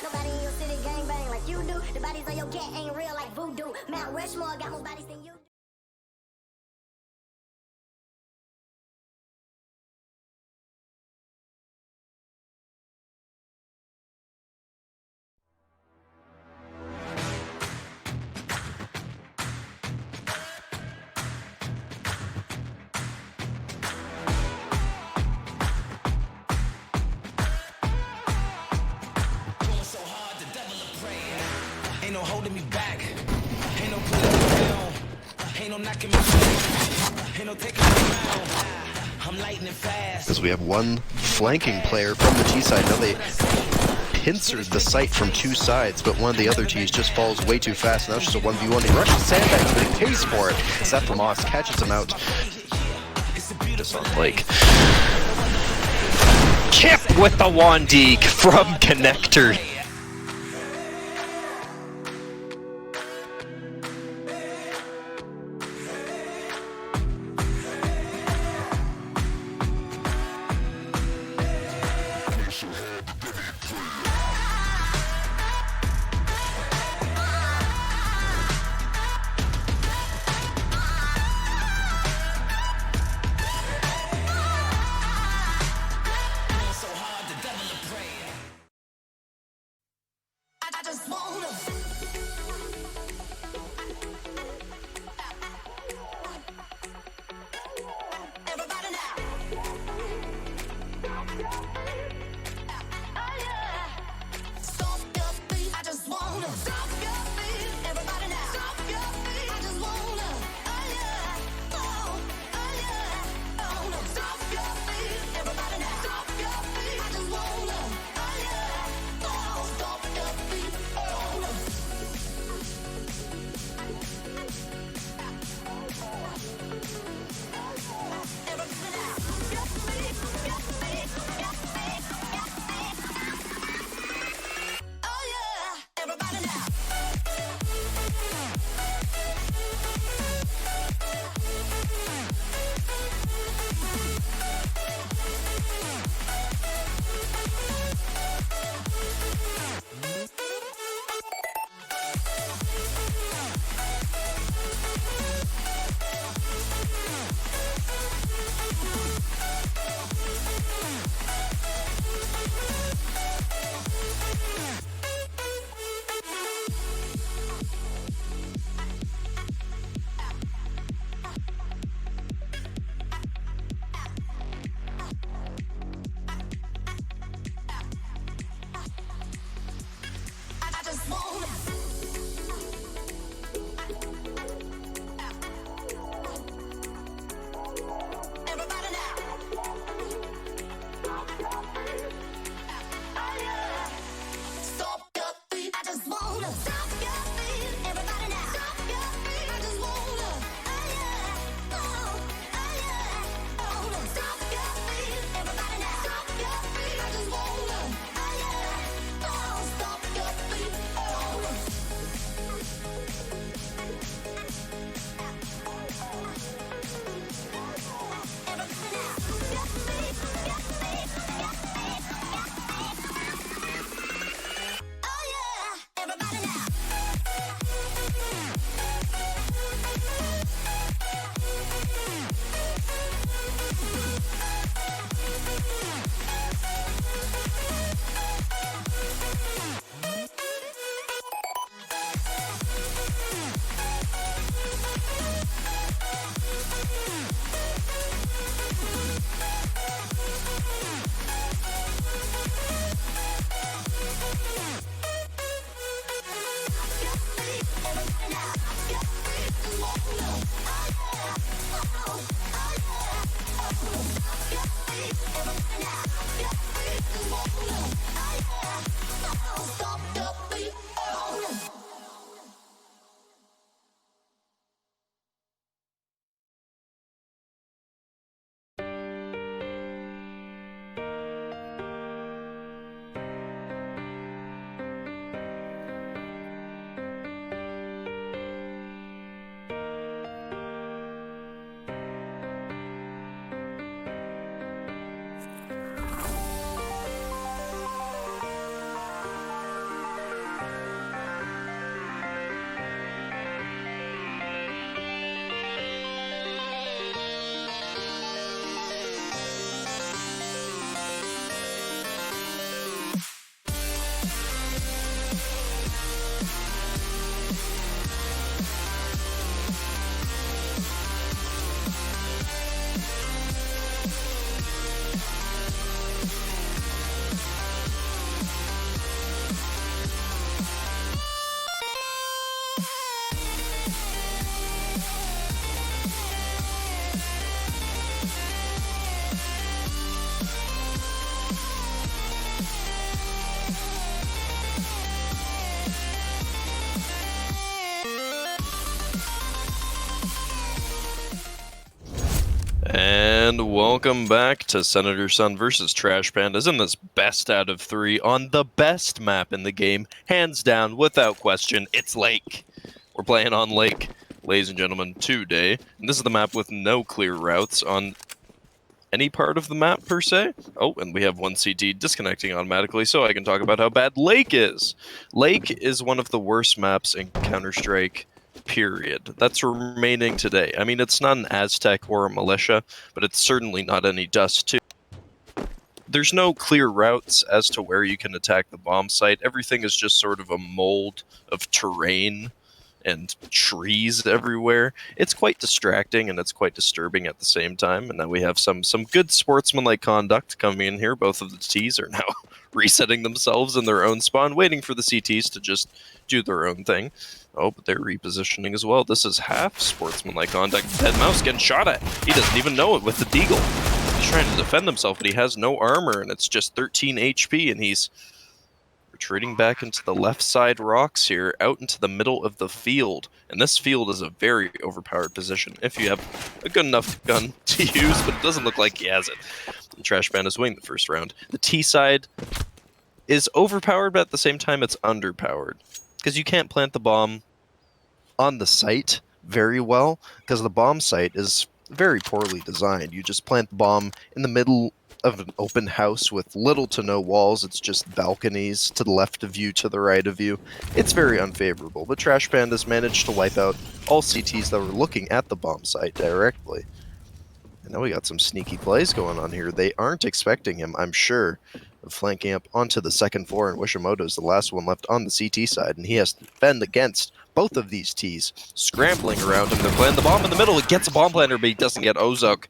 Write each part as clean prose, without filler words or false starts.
Nobody in your city gang bang like you do. The bodies on your cat ain't real like voodoo. Mount Rushmore got more bodies than you do. Ain't no holding me back. Ain't no pulling me down. Ain't no knocking me down. Ain't no taking me down. I'm lightning fast. As we have one flanking player from the G side. Now they pincered the site from two sides, but one of the other Gs just falls way too fast. Now it's just a 1v1. He rushes sandbags, but he pays for it. Seth Moss catches him out. Just on Blake. Chip with the 1D from Connector. And welcome back to Senator Sun versus Trash Pandas in this best out of 3 on the best map in the game. Hands down, without question, it's Lake. We're playing on Lake, ladies and gentlemen, today. And this is the map with no clear routes on any part of the map, per se. Oh, and we have one CT disconnecting automatically, so I can talk about how bad Lake is. Lake is one of the worst maps in Counter-Strike, period. That's remaining today. I mean, it's not an Aztec or a militia, but it's certainly not any Dust 2. There's no clear routes as to where you can attack the bomb site. Everything is just sort of a mold of terrain and trees everywhere. It's quite distracting and it's quite disturbing at the same time. And now we have some good sportsmanlike conduct coming in here. Both of the Ts are now resetting themselves in their own spawn, waiting for the CTs to just do their own thing. Oh, but they're repositioning as well. This is half sportsmanlike conduct. Dead Mouse getting shot at. He doesn't even know it with the Deagle. He's trying to defend himself, but he has no armor, and it's just 13 HP, and he's retreating back into the left side rocks here, out into the middle of the field. And this field is a very overpowered position if you have a good enough gun to use, but it doesn't look like he has it. The Trash Pandas winning the first round. The T side is overpowered, but at the same time it's underpowered. Because you can't plant the bomb on the site very well, because the bomb site is very poorly designed. You just plant the bomb in the middle of an open house with little to no walls. It's just balconies to the left of you, to the right of you. It's very unfavorable, but Trash Pandas managed to wipe out all CTs that were looking at the bomb site directly. And now we got some sneaky plays going on here. They aren't expecting him, I'm sure, of flanking up onto the second floor, and Wishimoto's the last one left on the CT side, and he has to defend against both of these Ts scrambling around him. They're playing the bomb in the middle. It gets a bomb planter, but he doesn't get Ozok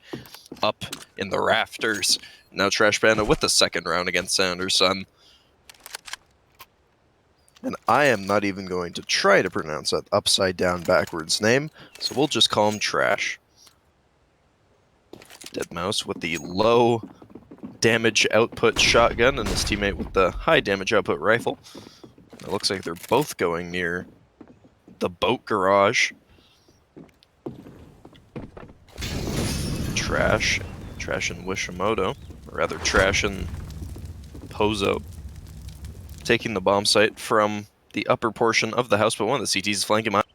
up in the rafters. Now Trash Panda with the second round against Senator Sun. And I am not even going to try to pronounce that upside down backwards name, so we'll just call him Trash. Dead Mouse with the low damage output shotgun, and his teammate with the high damage output rifle. It looks like they're both going near the boat garage. Trash and Wishimoto, or rather Trash and Pozo, taking the bomb site from the upper portion of the house, but one of the CTs is flanking him out.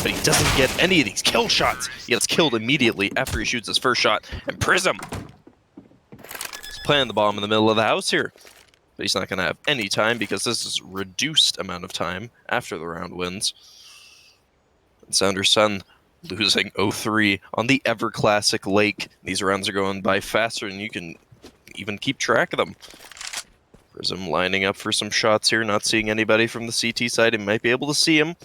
But he doesn't get any of these kill shots. He gets killed immediately after he shoots his first shot. And Prism is planting the bomb in the middle of the house here. But he's not going to have any time because this is reduced amount of time after the round wins. And Senator Sun losing 0-3 on the ever-classic Lake. These rounds are going by faster than you can even keep track of them. Prism lining up for some shots here, not seeing anybody from the CT side. He might be able to see him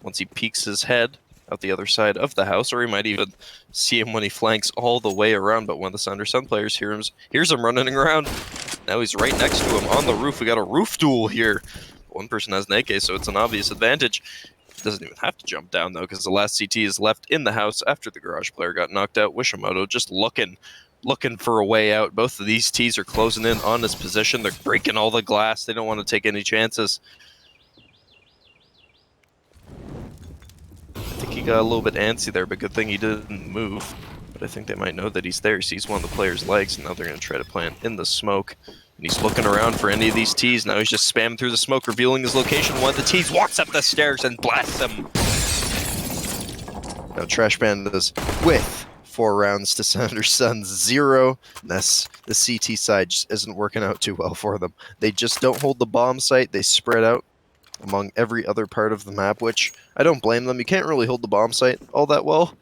once he peeks his head out the other side of the house, or he might even see him when he flanks all the way around. But when the Senator Sun players hears him running around, now he's right next to him on the roof. We got a roof duel here. One person has an AK, so it's an obvious advantage. Doesn't even have to jump down, though, because the last CT is left in the house after the garage player got knocked out. Wishimoto just looking for a way out. Both of these Ts are closing in on his position. They're breaking all the glass. They don't want to take any chances. I think he got a little bit antsy there, but good thing he didn't move. But I think they might know that he's there. He sees one of the player's legs, and now they're going to try to plant in the smoke. And he's looking around for any of these Ts. Now he's just spamming through the smoke, revealing his location. One of the Ts walks up the stairs and blasts him. Now Trash Pandas with 4 rounds to Senator Sun's 0. The CT side just isn't working out too well for them. They just don't hold the bomb site. They spread out among every other part of the map, which I don't blame them. You can't really hold the bomb site all that well.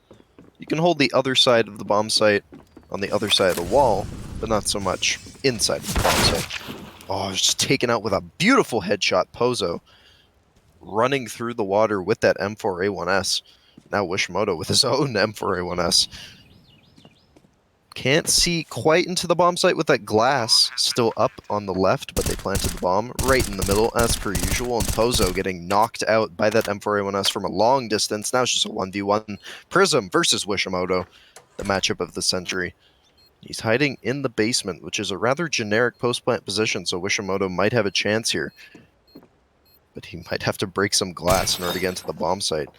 You can hold the other side of the bomb site on the other side of the wall, but not so much inside of the bomb site. Oh, just taken out with a beautiful headshot. Pozo running through the water with that M4A1S. Now Wishimoto with his own M4A1S. Can't see quite into the bomb site with that glass still up on the left, but they planted the bomb right in the middle as per usual, and Pozo getting knocked out by that M4A1S from a long distance. Now it's just a 1v1. Prism versus Wishimoto, the matchup of the century. He's hiding in the basement, which is a rather generic post-plant position, so Wishimoto might have a chance here. But he might have to break some glass in order to get into the bomb site.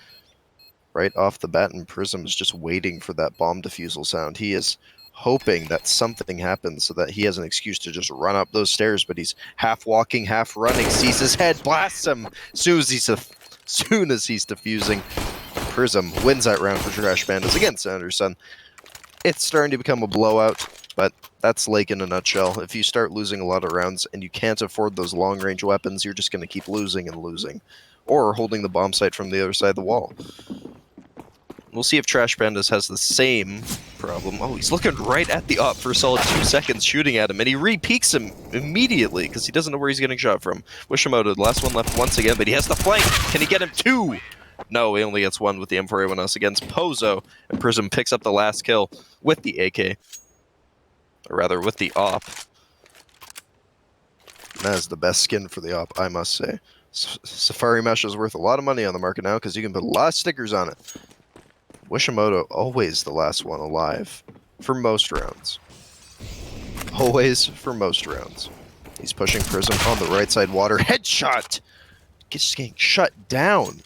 Right off the bat, and Prism is just waiting for that bomb defusal sound. He is hoping that something happens so that he has an excuse to just run up those stairs, but he's half walking, half running, sees his head, blasts him soon as he's defusing. Prism wins that round for Trash Pandas against Senator Sun. It's starting to become a blowout, but that's Lake in a nutshell. If you start losing a lot of rounds and you can't afford those long-range weapons, you're just going to keep losing and losing. Or holding the bomb site from the other side of the wall. We'll see if Trash Pandas has the same problem. Oh, he's looking right at the op for a solid 2 seconds, shooting at him, and he re-peeks him immediately because he doesn't know where he's getting shot from. Wishimoto, the last one left once again, but he has the flank. Can he get him 2? No, he only gets 1 with the M4A1S against Pozo, and Prism picks up the last kill with the AK. Or rather, with the op. That is the best skin for the op, I must say. Safari Mesh is worth a lot of money on the market now because you can put a lot of stickers on it. Wishimoto, always the last one alive for most rounds. Always for most rounds. He's pushing Prism on the right side water. Headshot! Just getting shut down.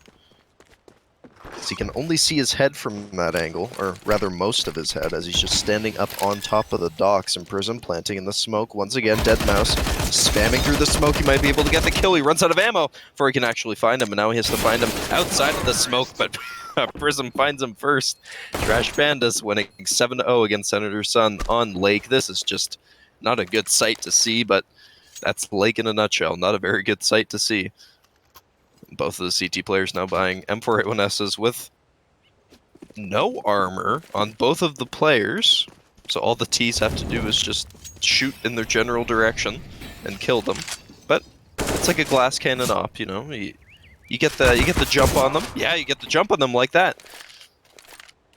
So he can only see his head from that angle, or rather most of his head, as he's just standing up on top of the docks and Prism planting in the smoke. Once again, Dead Mouse spamming through the smoke. He might be able to get the kill. He runs out of ammo before he can actually find him, and now he has to find him outside of the smoke, but Prism finds him first. Trash Pandas winning 7-0 against Senator Sun on Lake. This is just not a good sight to see, but that's Lake in a nutshell. Not a very good sight to see. Both of the CT players now buying M4A1Ss with no armor on both of the players. So all the Ts have to do is just shoot in their general direction and kill them. But it's like a glass cannon op, you know. You get the jump on them. Yeah, you get the jump on them like that.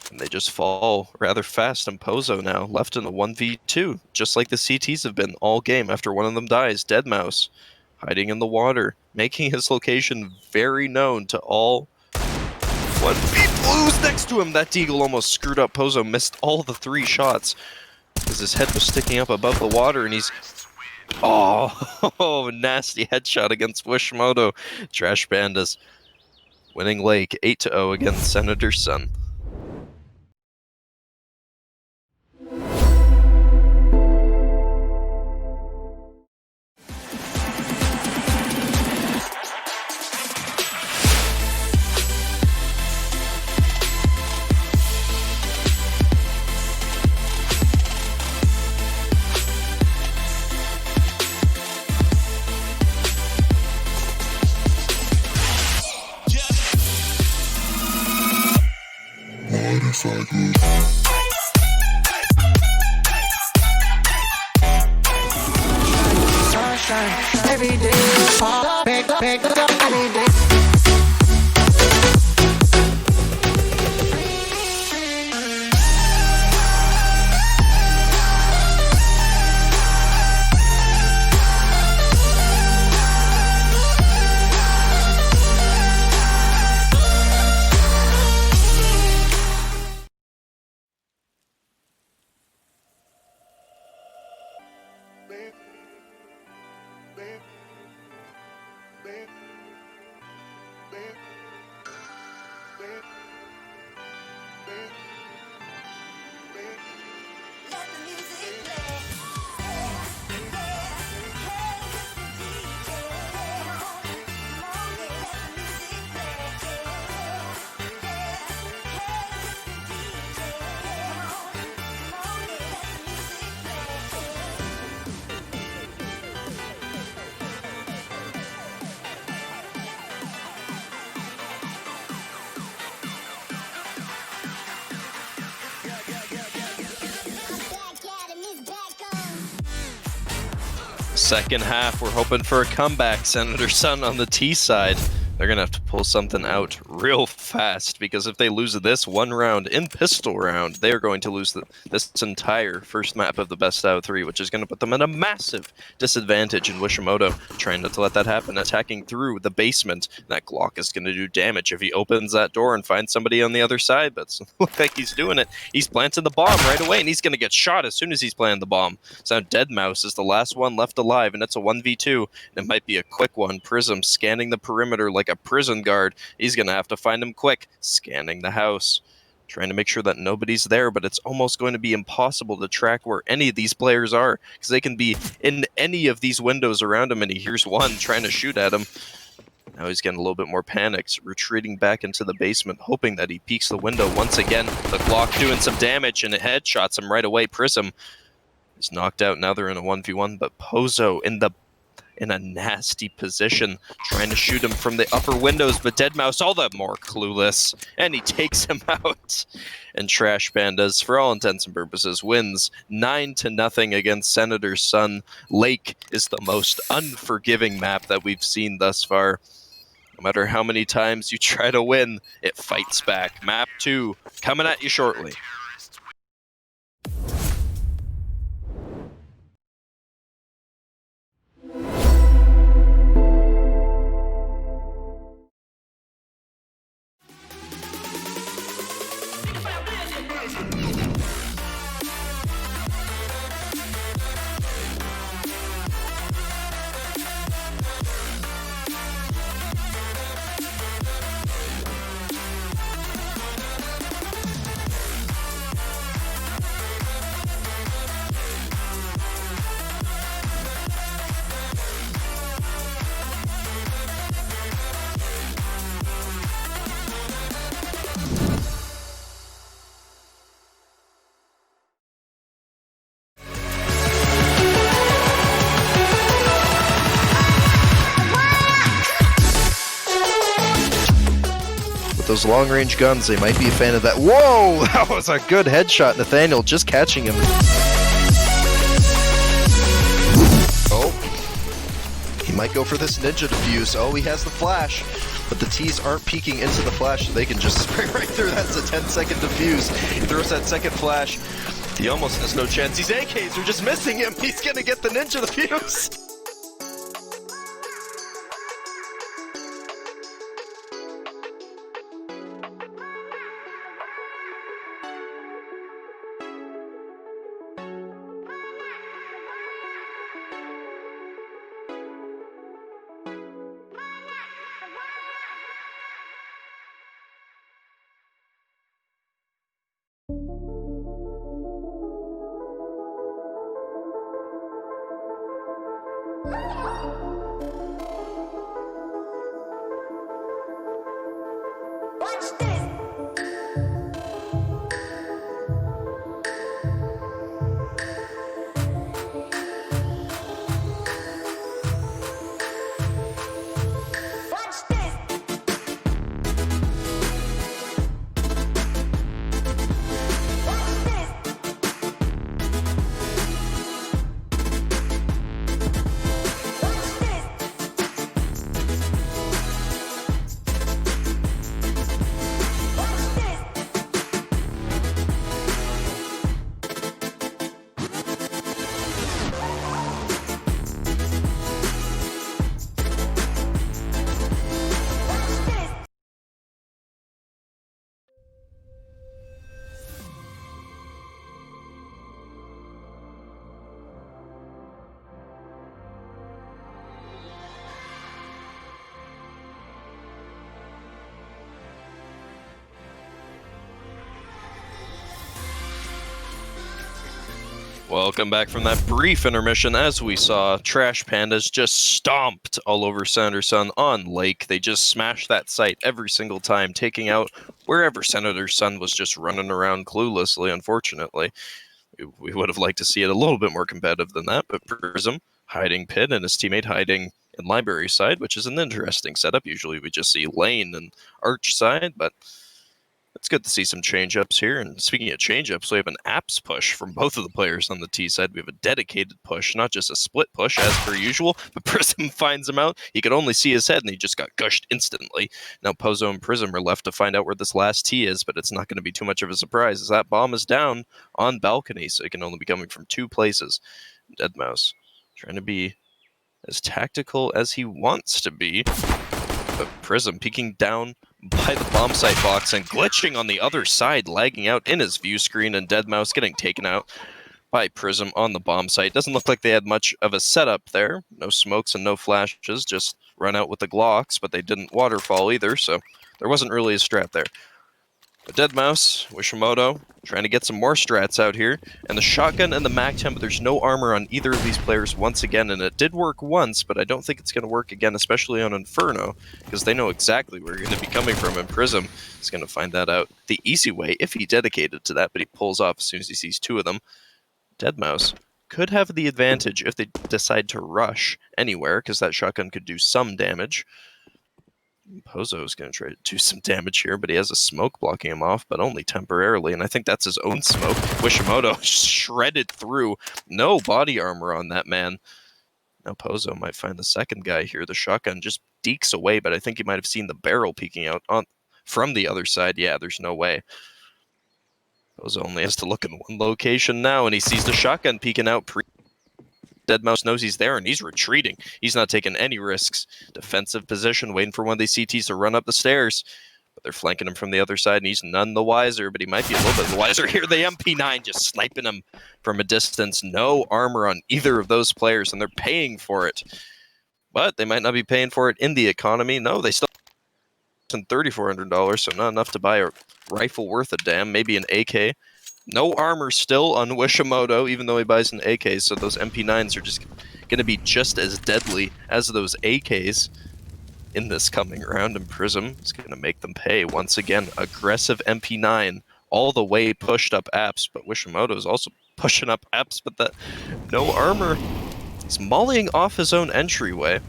And they just fall rather fast. And Pozo now left in a 1v2, just like the CTs have been all game after one of them dies. Dead Mouse hiding in the water, making his location very known to all 1v Blues next to him. That deagle almost screwed up Pozo, missed all the 3 shots because his head was sticking up above the water, and he's... Oh, nasty headshot against Wishimoto. Trash Pandas winning Lake 8-0 against Senator Sun. Sunshine every day. Pick up any day. Second half, we're hoping for a comeback. Senator Sun on the T side. They're going to have to pull something out real fast, because if they lose this one round in pistol round, they are going to lose this entire first map of the best out of 3, which is going to put them at a massive disadvantage. And Wishimoto trying not to let that happen, attacking through the basement. That Glock is going to do damage if he opens that door and finds somebody on the other side, but it doesn't look like he's doing it. He's planting the bomb right away, and he's going to get shot as soon as he's planting the bomb. So now Dead Mouse is the last one left alive, and it's a 1v2. And it might be a quick one. Prism scanning the perimeter like a prison guard. He's going to have to find him quick. Scanning the house. trying to make sure that nobody's there, but it's almost going to be impossible to track where any of these players are, because they can be in any of these windows around him, and he hears one trying to shoot at him. Now he's getting a little bit more panicked, retreating back into the basement, hoping that he peeks the window once again. The Glock doing some damage, and it headshots him right away. Prism is knocked out. Now they're in a 1v1, but Pozo in a nasty position, trying to shoot him from the upper windows, but deadmau5 all the more clueless, and he takes him out. And Trash Pandas, for all intents and purposes, wins 9-0 against Senator's Son. Lake is the most unforgiving map that we've seen thus far. No matter how many times you try to win, it fights back. Map 2, coming at you shortly. Those long-range guns, they might be a fan of that. Whoa! That was a good headshot, Nathaniel, just catching him. Oh. He might go for this ninja defuse. Oh, he has the flash. But the T's aren't peeking into the flash, so they can just spray right through. That's a 10-second defuse. He throws that second flash. He almost has no chance. These AKs are just missing him. He's gonna get the ninja defuse. Watch this. Watch this. Watch this. Watch this. Watch this. Watch this. Welcome back from that brief intermission. As we saw, Trash Pandas just stomped all over Senator's Son on Lake. They just smashed that site every single time, taking out wherever Senator's Son was just running around cluelessly, unfortunately. We would have liked to see it a little bit more competitive than that, but Prism hiding Pit and his teammate hiding in Library side, which is an interesting setup. Usually we just see Lane and Arch side, but it's good to see some change-ups here. And speaking of change-ups, we have an apps push from both of the players on the T side. We have a dedicated push, not just a split push as per usual, but Prism finds him out. He could only see his head, and he just got gushed instantly. Now Pozo and Prism are left to find out where this last T is, but it's not going to be too much of a surprise as that bomb is down on balcony, so it can only be coming from two places. deadmau5 trying to be as tactical as he wants to be, but Prism peeking down by the bomb site box and glitching on the other side, lagging out in his view screen, and deadmau5 getting taken out by Prism on the bomb site. Doesn't look like they had much of a setup there. No smokes and no flashes, just run out with the Glocks, but they didn't waterfall either, so there wasn't really a strat there. But Deadmau5, Wishimoto, trying to get some more strats out here. And the shotgun and the MAC-10, but there's no armor on either of these players once again. And it did work once, but I don't think it's going to work again, especially on Inferno, because they know exactly where you're going to be coming from. And Prism is going to find that out the easy way if he dedicated to that, but he pulls off as soon as he sees two of them. Deadmau5 could have the advantage if they decide to rush anywhere, because that shotgun could do some damage. Pozo is going to try to do some damage here, but he has a smoke blocking him off, but only temporarily, and I think that's his own smoke. Wishimoto shredded through. No body armor on that man. Now Pozo might find the second guy here. The shotgun just dekes away, but I think he might have seen the barrel peeking out from the other side. Yeah, there's no way. Pozo only has to look in one location now, and he sees the shotgun peeking out. Deadmau5 knows he's there, and he's retreating. He's not taking any risks. Defensive position, waiting for one of these CTs to run up the stairs. But they're flanking him from the other side, and he's none the wiser, but he might be a little bit wiser here. The MP9 just sniping him from a distance. No armor on either of those players, and they're paying for it. But they might not be paying for it in the economy. No, they still $3,400, so not enough to buy a rifle worth a damn. Maybe an AK. No armor still on Wishimoto, even though he buys an AK, so those MP9s are just going to be just as deadly as those AKs in this coming round, and Prism is going to make them pay. Once again, aggressive MP9, all the way pushed up apps, but Wishimoto is also pushing up apps, but that no armor. He's mollying off his own entryway,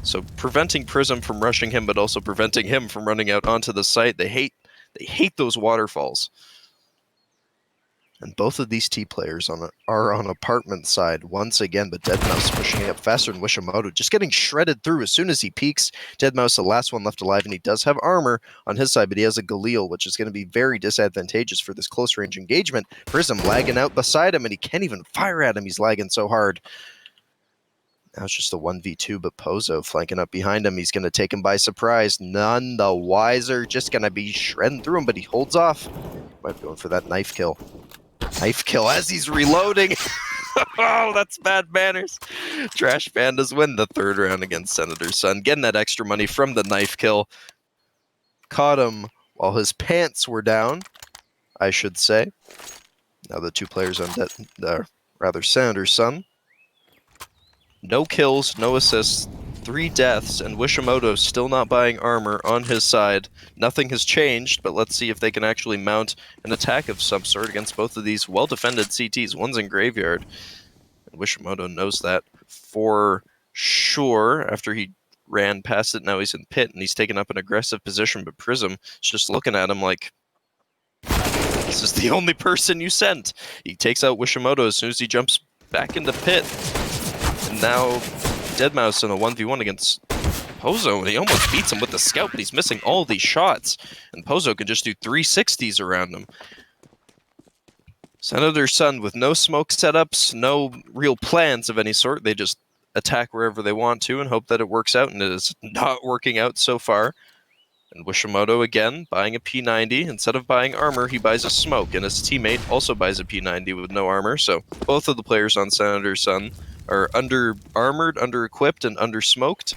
so preventing Prism from rushing him, but also preventing him from running out onto the site. They hate those waterfalls. And both of these T players are on apartment side once again, but Deadmau5 pushing up faster, and Wishimoto just getting shredded through as soon as he peeks. Deadmau5 the last one left alive, and he does have armor on his side, but he has a Galil, which is going to be very disadvantageous for this close range engagement. Prism lagging out beside him, and he can't even fire at him. He's lagging so hard. Now it's just a 1v2, but Pozo flanking up behind him. He's going to take him by surprise. None the wiser, just going to be shredding through him, but he holds off. Might be going for that knife kill. Knife kill as he's reloading. Oh, that's bad manners. Trash Pandas win the third round against Senator's Son. Getting that extra money from the knife kill. Caught him while his pants were down, I should say. Now the two players on Senator's Son. No kills, no assists, 3 deaths, and Wishimoto still not buying armor on his side. Nothing has changed, but let's see if they can actually mount an attack of some sort against both of these well-defended CTs. One's in Graveyard, and Wishimoto knows that for sure. After he ran past it, now he's in Pit, and he's taken up an aggressive position, but Prism is just looking at him like, this is the only person you sent. He takes out Wishimoto as soon as he jumps back into Pit, and now Deadmau5 in a 1v1 against Pozo, and he almost beats him with the scout, but he's missing all these shots, and Pozo can just do 360s around him. Senator's Son with no smoke setups, no real plans of any sort. They just attack wherever they want to and hope that it works out, and it is not working out so far. And Wishimoto again buying a P90. Instead of buying armor, he buys a smoke, and his teammate also buys a P90 with no armor, so both of the players on Senator's Son are under-armored, under-equipped, and under-smoked.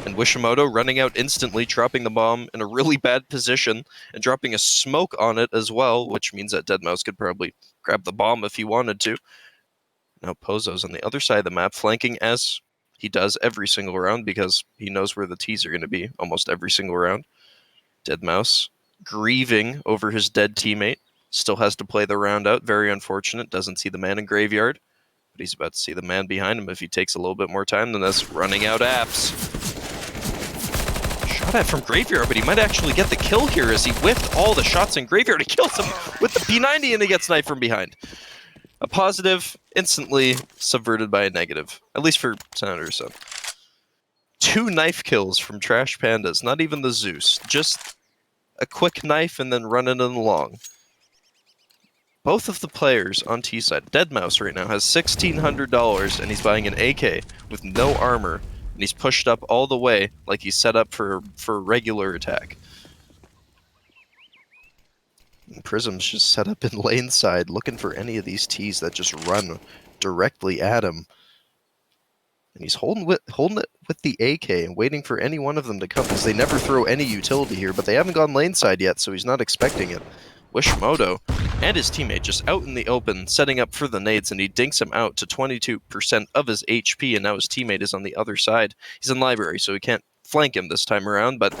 And Wishimoto running out instantly, dropping the bomb in a really bad position, and dropping a smoke on it as well, which means that Deadmau5 could probably grab the bomb if he wanted to. Now Pozo's on the other side of the map, flanking as he does every single round, because he knows where the T's are going to be almost every single round. Deadmau5 grieving over his dead teammate, still has to play the round out, very unfortunate, doesn't see the man in Graveyard. But he's about to see the man behind him if he takes a little bit more time than this. Running out apps. Shot at from Graveyard, but he might actually get the kill here as he whiffed all the shots in Graveyard. He kills him with the P90 and he gets sniped from behind. A positive, instantly subverted by a negative. At least for Senator's Son. 2 knife kills from Trash Pandas. Not even the Zeus. Just a quick knife and then running it along. Both of the players on T side, Deadmau5 right now has $1,600 and he's buying an AK with no armor, and he's pushed up all the way like he's set up for a regular attack. And Prism's just set up in lane side, looking for any of these Ts that just run directly at him. And he's holding it with the AK and waiting for any one of them to come, because they never throw any utility here, but they haven't gone lane side yet, so he's not expecting it. Wishimoto and his teammate just out in the open, setting up for the nades, and he dinks him out to 22% of his HP, and now his teammate is on the other side. He's in library, so he can't flank him this time around, but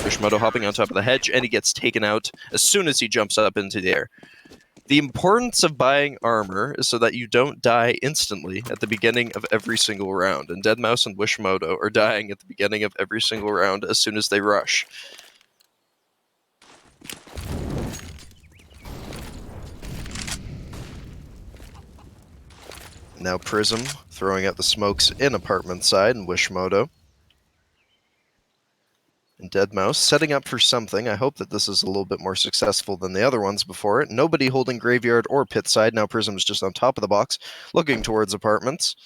Wishimoto hopping on top of the hedge, and he gets taken out as soon as he jumps up into the air. The importance of buying armor is so that you don't die instantly at the beginning of every single round, and Deadmau5 and Wishimoto are dying at the beginning of every single round as soon as they rush. Now Prism throwing out the smokes in apartment side, and Wishimoto and Deadmau5 setting up for something. I hope that this is a little bit more successful than the other ones before it. Nobody holding graveyard or pit side. Now Prism's just on top of the box, looking towards apartments.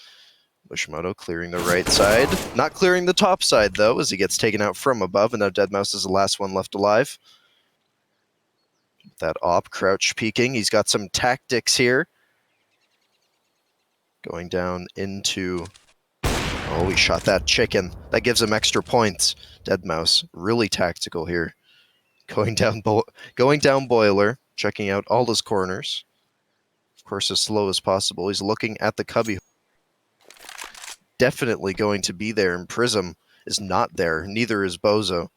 Wishimoto clearing the right side. Not clearing the top side, though, as he gets taken out from above, and now Deadmau5 is the last one left alive. That op, crouch peeking. He's got some tactics here. Going down into... Oh, he shot that chicken. That gives him extra points. Deadmau5, really tactical here. Going down boiler, checking out all his corners. Of course, as slow as possible. He's looking at the cubby. Definitely going to be there, and Prism is not there. Neither is Bozo.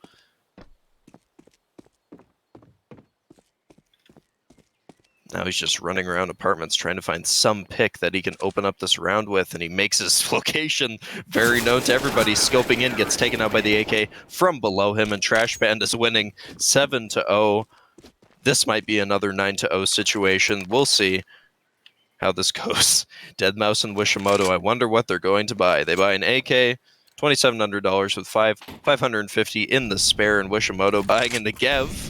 Now he's just running around apartments trying to find some pick that he can open up this round with, and he makes his location very known to everybody. Scoping in, gets taken out by the AK from below him, and Trash Pandas winning 7-0. This might be another 9-0 situation. We'll see how this goes. Deadmau5 and Wishimoto, I wonder what they're going to buy. They buy an AK, $2,700 with 550 in the spare, and Wishimoto buying a Negev,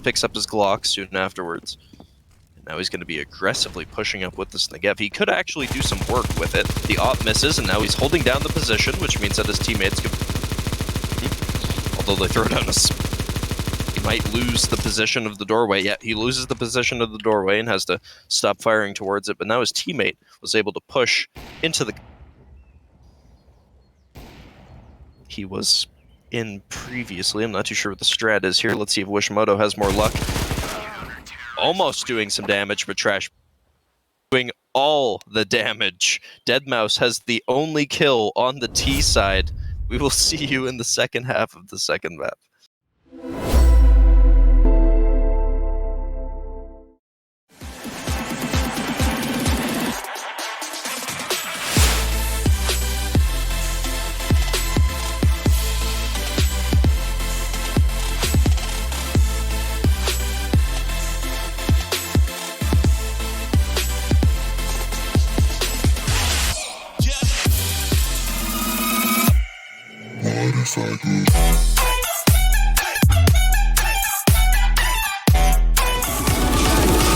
picks up his Glock soon afterwards. Now he's going to be aggressively pushing up with this Negev. He could actually do some work with it. The op misses, and now he's holding down the position, which means that his teammates can... Although they throw down a... He might lose the position of the doorway. Yeah, he loses the position of the doorway and has to stop firing towards it, but now his teammate was able to push into the... He was in previously. I'm not too sure what the strat is here. Let's see if Wishimoto has more luck. Almost doing some damage, but Trash doing all the damage. Deadmau5 has the only kill on the T side. We will see you in the second half of the second map.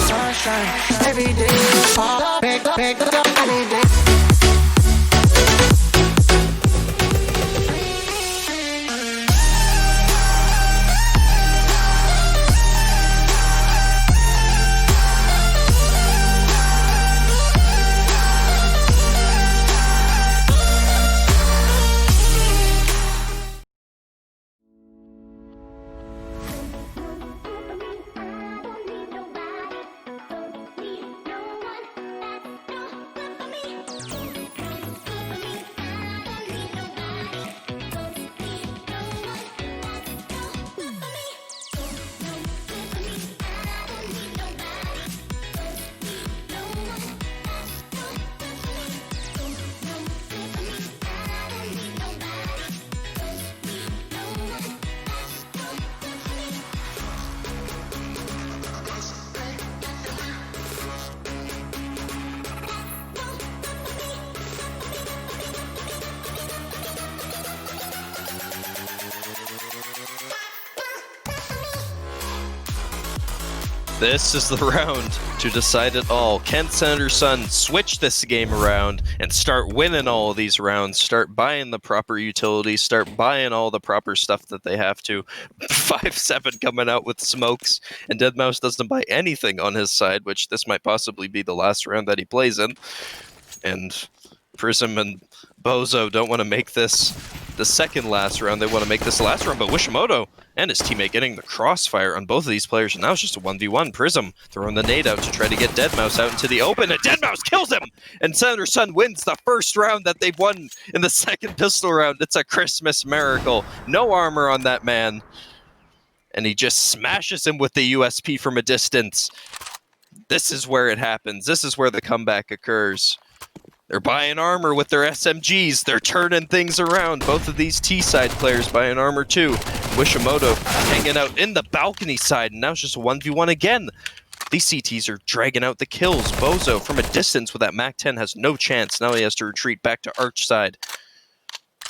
Sunshine, every day, pick up any day. This is the round to decide it all. Can Senator Sun switch this game around and start winning all of these rounds, start buying the proper utilities, start buying all the proper stuff that they have to? 5-7 coming out with smokes, and Deadmau5 doesn't buy anything on his side, which this might possibly be the last round that he plays in. And Prism and Bozo don't want to make this the second last round. They want to make this the last round, but Wishimoto and his teammate getting the crossfire on both of these players, and now it's just a 1v1. Prism throwing the nade out to try to get Deadmau5 out into the open, and Deadmau5 kills him! And Senator Sun wins the first round that they've won in the second pistol round. It's a Christmas miracle. No armor on that man. And he just smashes him with the USP from a distance. This is where it happens. This is where the comeback occurs. They're buying armor with their SMGs. They're turning things around. Both of these T-side players buying armor too. Wishimoto hanging out in the balcony side, and now it's just a 1v1 again. These CTs are dragging out the kills. Bozo from a distance with that MAC-10 has no chance. Now he has to retreat back to Arch side.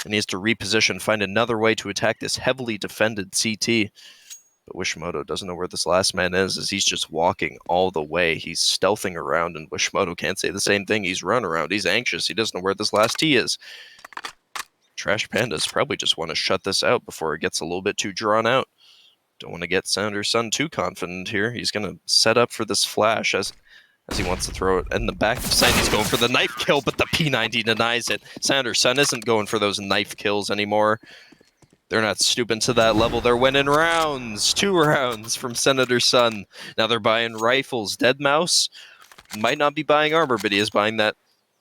And he has to reposition, find another way to attack this heavily defended CT. But Wishimoto doesn't know where this last man is, as he's just walking all the way. He's stealthing around, and Wishimoto can't say the same thing. He's run around. He's anxious. He doesn't know where this last T is. Trash Pandas probably just want to shut this out before it gets a little bit too drawn out. Don't want to get Senator Sun too confident here. He's going to set up for this flash as he wants to throw it in the back of sight. He's going for the knife kill, but the P90 denies it. Senator Sun isn't going for those knife kills anymore. They're not stooping to that level. They're winning rounds. 2 rounds from Senator Sun. Now they're buying rifles. Deadmau5 might not be buying armor, but he is buying that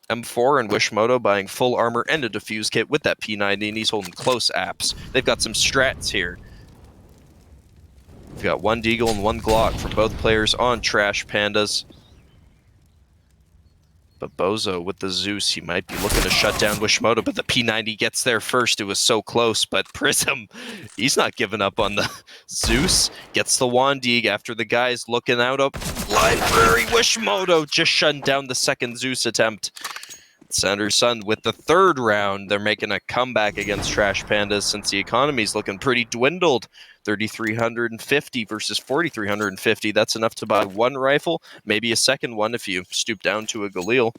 M4, and Wishimoto buying full armor and a defuse kit with that P90, and he's holding close apps. They've got some strats here. We've got 1 Deagle and 1 Glock from both players on Trash Pandas. But Bozo with the Zeus, he might be looking to shut down Wishimoto, but the P90 gets there first. It was so close, but Prism, he's not giving up on the Zeus. Gets the Wandig after the guys looking out up. Library Wishimoto just shutting down the second Zeus attempt. Senator Sun with the 3rd round. They're making a comeback against Trash Pandas since the economy's looking pretty dwindled. 3,350 versus 4,350. That's enough to buy 1 rifle, maybe a second one if you stoop down to a Galil.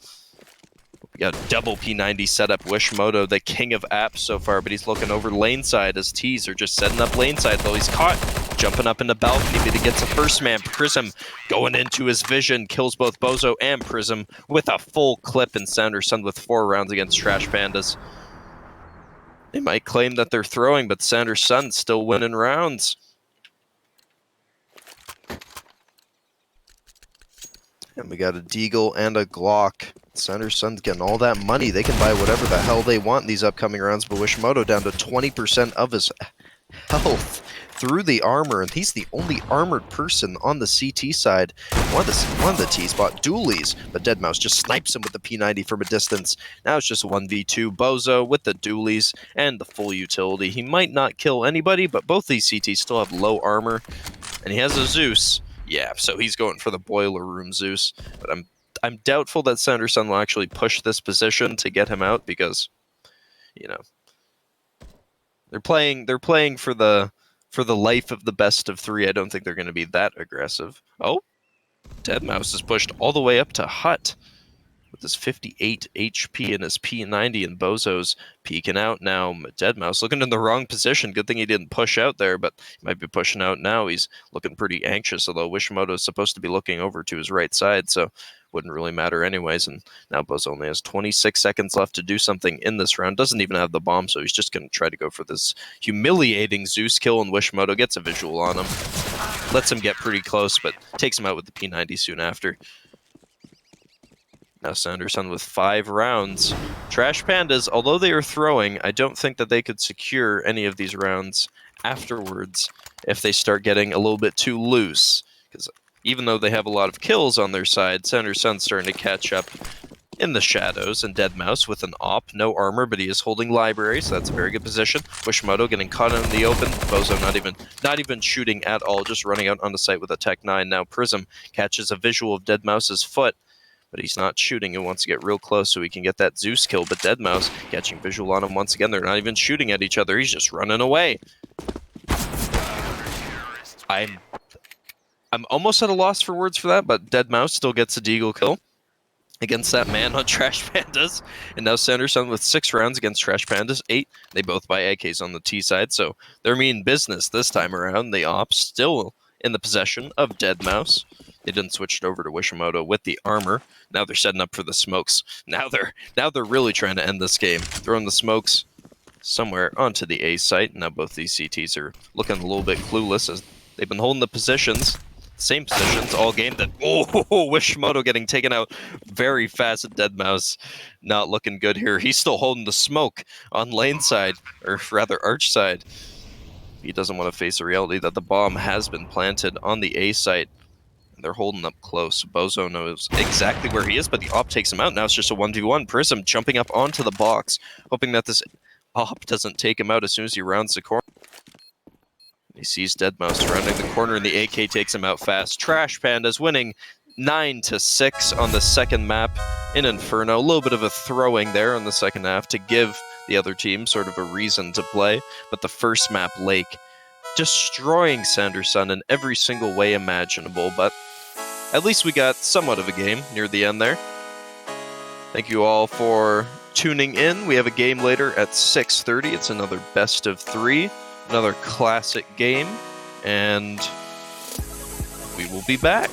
We got a double P90 setup. Wishimoto, the king of apps so far, but he's looking over lane side as T's are just setting up lane side, though he's caught jumping up in the balcony, but he gets a first man. Prism going into his vision, kills both Bozo and Prism with a full clip, and Senator Sun with 4 rounds against Trash Pandas. They might claim that they're throwing, but Senator Sun's still winning rounds. And we got a Deagle and a Glock. Senator Sun's getting all that money. They can buy whatever the hell they want in these upcoming rounds, but Wishimoto down to 20% of his health through the armor, and he's the only armored person on the CT side. One of the T's bought dualies, but Deadmau5 just snipes him with the P90 from a distance. Now it's just a 1v2. Bozo with the dualies and the full utility. He might not kill anybody, but both these CTs still have low armor, and he has a Zeus. Yeah, so he's going for the boiler room Zeus, but I'm doubtful that Senator Sun will actually push this position to get him out, because, you know, they're playing for the life of the best of 3. I don't think they're going to be that aggressive. Oh, Deadmau5 is pushed all the way up to Hut with his 58 HP and his P90, and Bozo's peeking out now. Deadmau5 looking in the wrong position. Good thing he didn't push out there, but he might be pushing out now. He's looking pretty anxious, although Wishimoto is supposed to be looking over to his right side, so wouldn't really matter anyways. And now Bozo only has 26 seconds left to do something in this round. Doesn't even have the bomb, so he's just going to try to go for this humiliating Zeus kill, and Wishimoto gets a visual on him. Lets him get pretty close, but takes him out with the P90 soon after. Now Senator Sun with 5 rounds. Trash Pandas, although they are throwing, I don't think that they could secure any of these rounds afterwards if they start getting a little bit too loose. Because even though they have a lot of kills on their side, Senator Sun's starting to catch up in the shadows, and Deadmau5 with an op, no armor, but he is holding library, so that's a very good position. Wishimoto getting caught in the open. Bozo not even shooting at all, just running out on the site with a Tech 9. Now Prism catches a visual of Deadmau5's foot, but he's not shooting. He wants to get real close so he can get that Zeus kill, but Deadmau5 catching visual on him once again. They're not even shooting at each other. He's just running away. I'm almost at a loss for words for that, but Deadmau5 still gets a Deagle kill against that man on Trash Pandas. And now Senator Sun with 6 rounds against Trash Pandas, 8. They both buy AKs on the T side, so they're mean business this time around. The ops still in the possession of Deadmau5. They didn't switch it over to Wishimoto with the armor. Now they're setting up for the smokes. Now they're really trying to end this game. Throwing the smokes somewhere onto the A site. Now both these CTs are looking a little bit clueless as they've been holding the positions. Same positions all game. That Wishimoto getting taken out very fast. Deadmau5 not looking good here. He's still holding the smoke on lane side, or rather arch side. He doesn't want to face the reality that the bomb has been planted on the A site. They're holding up close. Bozo knows exactly where he is, but the op takes him out. Now it's just a 1v1. Prism jumping up onto the box, hoping that this op doesn't take him out as soon as he rounds the corner. He sees Deadmau5 surrounding the corner, and the AK takes him out fast. Trash Pandas winning 9-6 on the second map in Inferno. A little bit of a throwing there on the second half to give the other team sort of a reason to play. But the first map, Lake, destroying Sanderson in every single way imaginable. But at least we got somewhat of a game near the end there. Thank you all for tuning in. We have a game later at 6:30. It's another best of 3. Another classic game, and we will be back.